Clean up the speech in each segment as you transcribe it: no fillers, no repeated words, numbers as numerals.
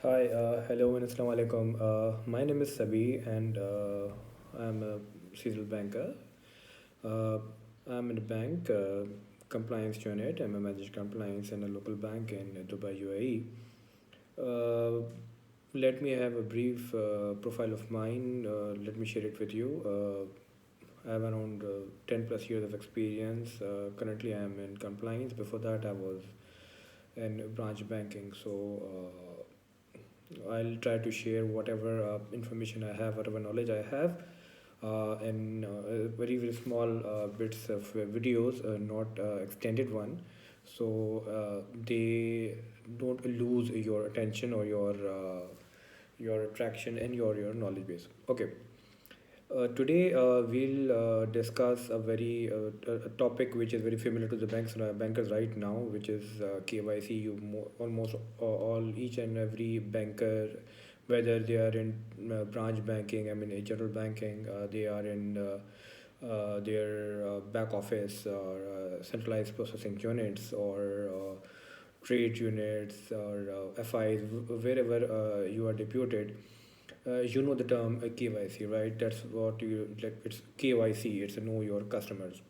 Hi, hello and assalamu alaikum. My name is Sabi and I'm a seasonal banker. Uh, I'm in a bank compliance unit. I'm a manager compliance in a local bank in Dubai, UAE. Uh, Let me have a brief profile of mine. Let me share it with you. I have around 10 plus years of experience. Currently, I am in compliance. Before that, I was in branch banking. I'll try to share whatever information I have, whatever knowledge I have, in very very small bits of videos, not extended one, so they don't lose your attention or your attraction and your knowledge base. Okay. Today we'll discuss a very a topic which is very familiar to the bankers right now, which is KYC. Almost all each and every banker, whether they are in branch banking, I mean general banking, they are in their back office or centralized processing units or trade units or FIs, wherever you are deputed. You know the term KYC, right? That's what you like. It's KYC. It's a know your customers.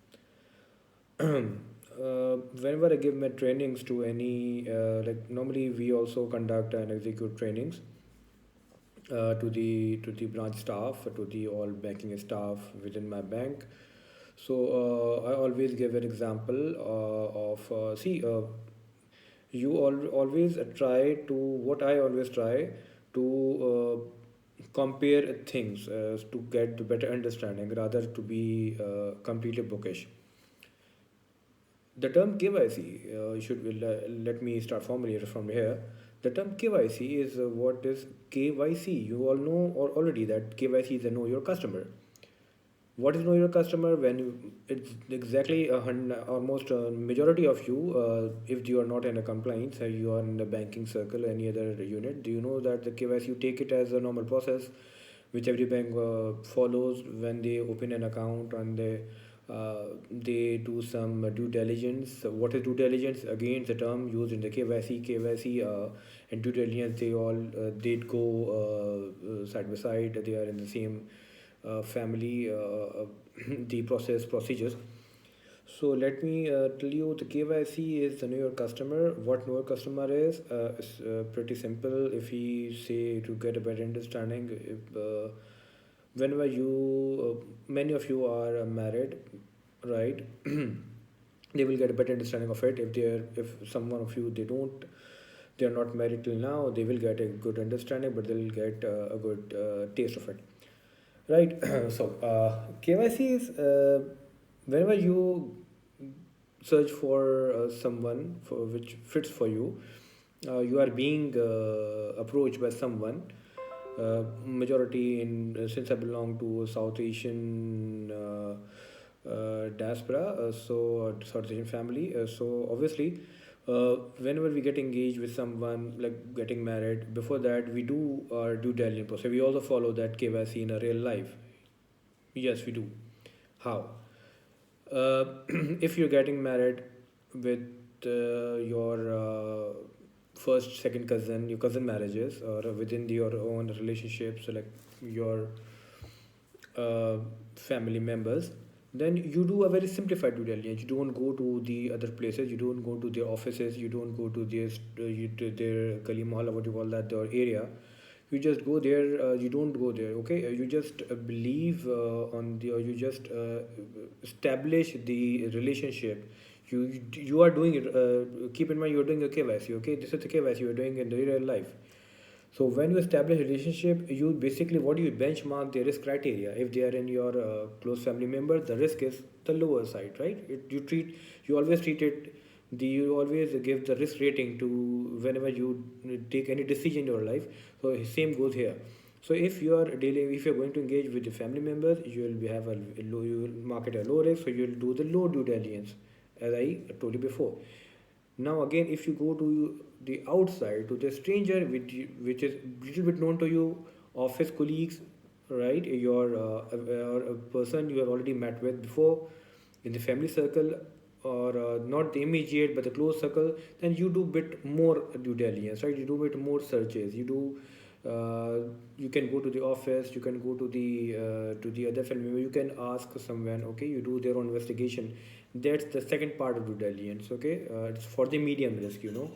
Whenever I give my trainings to any, like normally we also conduct and execute trainings to the branch staff, to the all banking staff within my bank. So I always give an example of see you always try to what I always try to compare things to get the better understanding rather to be completely bookish. The term KYC let me start formulating from here. The term KYC is what is KYC. You all know or already that KYC is a know your customer. What is know your customer? When it's exactly almost a majority of you, if you are not in a compliance, you are in the banking circle, any other unit. Do you know that the KYC you take it as a normal process, which every bank follows when they open an account and they do some due diligence. What is due diligence? Again, it's a term used in the KYC. KYC and due diligence they all they go side by side. They are in the same family, the procedures. So let me tell you the KYC is the know your customer. What know your customer is pretty simple. If we say to get a better understanding, if, whenever many of you are married, right? They will get a better understanding of it. If someone of you they are not married till now, they will get a good understanding, but they'll get a good taste of it. Right. So, KYC is whenever you search for someone for which fits for you, you are being approached by someone. Majority in since I belong to South Asian diaspora, South Asian family. So obviously, whenever we get engaged with someone like getting married, before that we do our due diligence process. We also follow that KYC in a real life. Yes, we do. How? If you're getting married with your first, second cousin, your cousin marriages, or within your own relationships, so like your family members, then you do a very simplified due diligence. You don't go to the other places. You don't go to their offices. You don't go to to their gully mahal, or what you call that, their area. You just go there. You don't go there. Okay, you just believe on the, or you just establish the relationship. You are doing it. Keep in mind you are doing a KYC. Okay, this is the KYC you are doing in the real life. So when you establish a relationship, you basically what you benchmark the risk criteria. If they are in your close family member, the risk is the lower side, right? You always treat it. You always give the risk rating to whenever you take any decision in your life. So same goes here. So if you're going to engage with the family members, have a low, you will market a low risk. So you'll do the low due diligence, as I told you before. Now again, if you go to the outside, to the stranger which is little bit known to you, office colleagues, right? Or a person you have already met with before in the family circle, or not the immediate but the close circle, then you do bit more due diligence, right? You do bit more searches. You can go to the office, you can go to the other family member, you can ask someone, okay, you do their own investigation. That's the second part of due diligence, okay. It's for the medium risk, you know.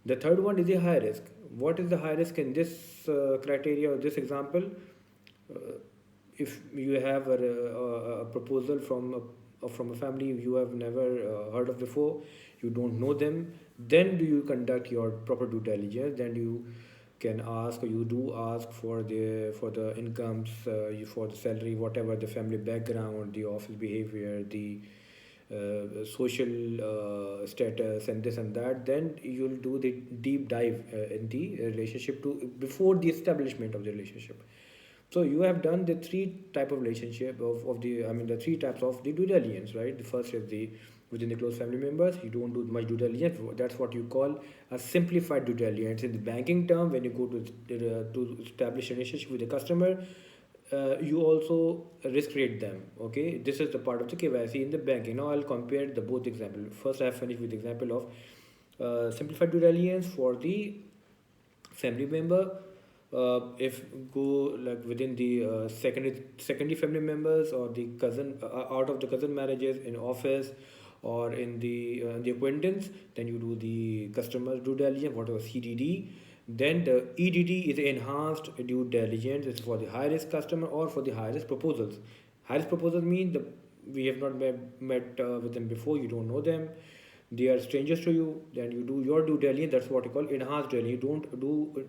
The third one is the high risk. What is the high risk in this criteria or this example? uh, if you have a proposal from a family you have never heard of before, you don't know them, then do you conduct your proper due diligence. Then you can ask, or you do ask for the incomes, for the salary, whatever the family background, the office behavior, the social status, and this and that. Then you'll do the deep dive in the relationship to before the establishment of the relationship. So you have done the three type of relationship of the, I mean, the three types of the due diligence, right? The first is the within the close family members. You don't do much due diligence. That's what you call a simplified due diligence. In the banking term, when you go to establish a relationship with the customer, you also risk rate them. Okay, this is the part of the KYC in the banking. Now I'll compare the both example. First, I have finished with the example of simplified due diligence for the family member. If go like within the secondary family members or the cousin, out of the cousin marriages in office or in the acquaintance, then you do the customer due diligence, whatever CDD. Then the EDD is enhanced due diligence. It's for the high risk customer or for the high risk proposals. High risk proposals mean we have not met with them before, you don't know them, they are strangers to you. Then you do your due diligence. That's what you call enhanced diligence. You don't do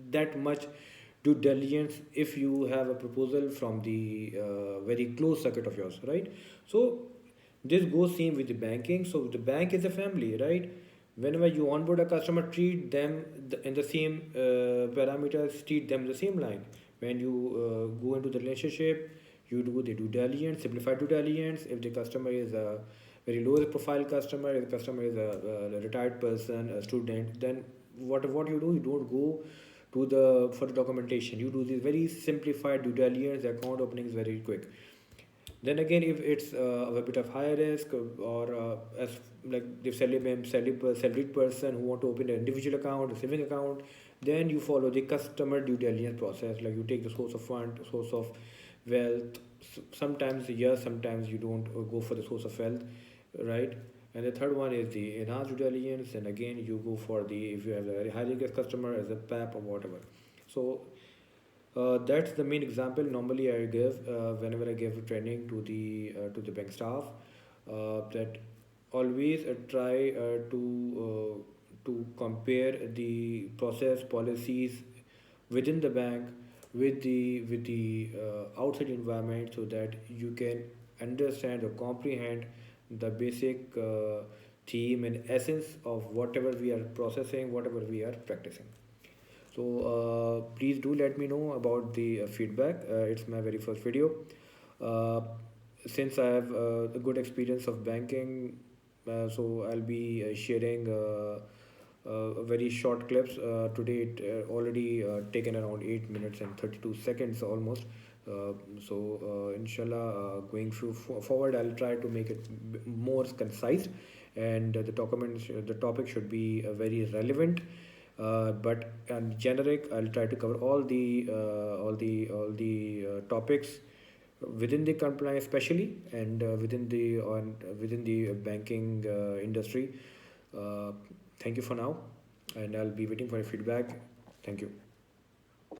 that much due diligence if you have a proposal from the very close circuit of yours, right? So this goes same with the banking. So the bank is a family, right? Whenever you onboard a customer, treat them in the same parameters, treat them the same line. When you go into the relationship, you do the due diligence, simplified due diligence. If the customer is a very low profile customer, if the customer is a retired person, a student, then what you do, you don't go to the for the documentation. You do this very simplified due diligence. The account opening is very quick. Then again, if it's a bit of higher risk, or as like the salaried person who want to open an individual account, a saving account, then you follow the customer due diligence process. Like you take the source of fund, source of wealth. Sometimes yes, sometimes you don't go for the source of wealth, right? And the third one is the enhanced due diligence, and again you go for the, if you have a very high risk customer as a PAP or whatever. So that's the main example normally I give whenever I give training to the bank staff. That always try to compare the process policies within the bank with the outside environment, so that you can understand or comprehend the basic theme and essence of whatever we are processing, whatever we are practicing. So please do let me know about the feedback. It's my very first video. Uh, since I have a good experience of banking, so I'll be sharing very short clips. Today it already taken around 8 minutes and 32 seconds almost. Inshallah, forward, I'll try to make it more concise, and the topic should be very relevant, but and generic. I'll try to cover all the topics within the compliance, especially, and within the banking industry. Uh, Thank you for now, and I'll be waiting for your feedback. Thank you.